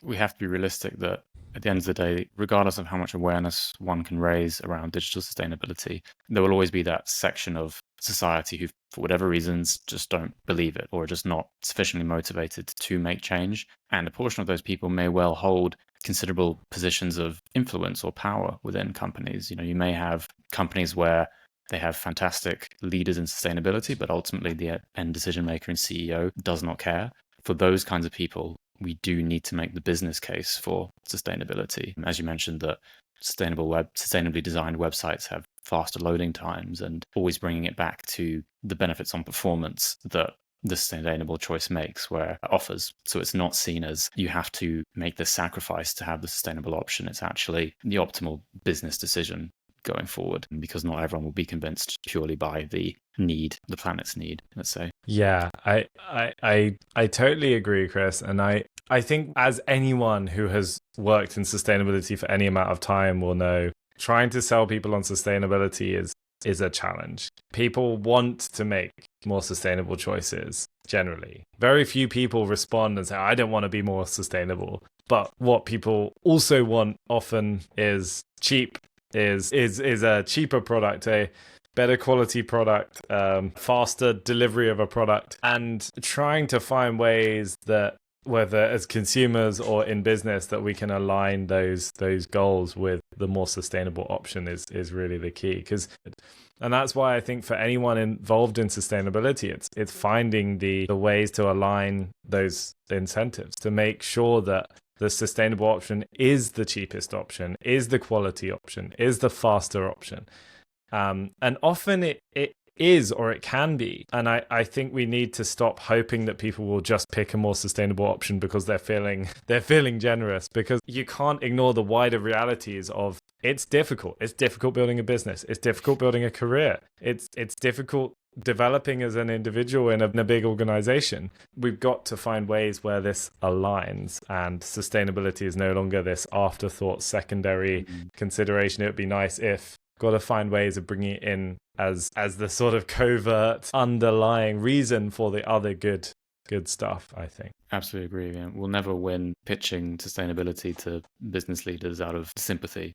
we have to be realistic that at the end of the day, regardless of how much awareness one can raise around digital sustainability, there will always be that section of society who, for whatever reasons, just don't believe it or are just not sufficiently motivated to make change. And a portion of those people may well hold considerable positions of influence or power within companies. You may have companies where they have fantastic leaders in sustainability, but ultimately the end decision maker and CEO does not care. For those kinds of people, we do need to make the business case for sustainability. As you mentioned, that sustainably designed websites have faster loading times, and always bringing it back to the benefits on performance that the sustainable choice makes, where it offers. So it's not seen as you have to make the sacrifice to have the sustainable option. It's actually the optimal business decision going forward, because not everyone will be convinced purely by the planet's need, let's say. Yeah, I totally agree, Chris. And I think, as anyone who has worked in sustainability for any amount of time will know, trying to sell people on sustainability is a challenge. People want to make more sustainable choices generally. Very few people respond and say, I don't want to be more sustainable. But what people also want often is cheap, is a cheaper product, a better quality product, faster delivery of a product, and trying to find ways that, whether as consumers or in business, that we can align those goals with the more sustainable option is really the key. And that's why I think for anyone involved in sustainability, it's finding the ways to align those incentives to make sure that the sustainable option is the cheapest option, is the quality option, is the faster option. And often it is, or it can be. And I think we need to stop hoping that people will just pick a more sustainable option because they're feeling generous, because you can't ignore the wider realities of it's difficult. It's difficult building a business. It's difficult building a career. It's difficult developing as an individual in a big organization. We've got to find ways where this aligns, and sustainability is no longer this afterthought, secondary consideration. It would be nice if. Got to find ways of bringing it in as the sort of covert underlying reason for the other good stuff, I think. Absolutely agree. Yeah. We'll never win pitching sustainability to business leaders out of sympathy.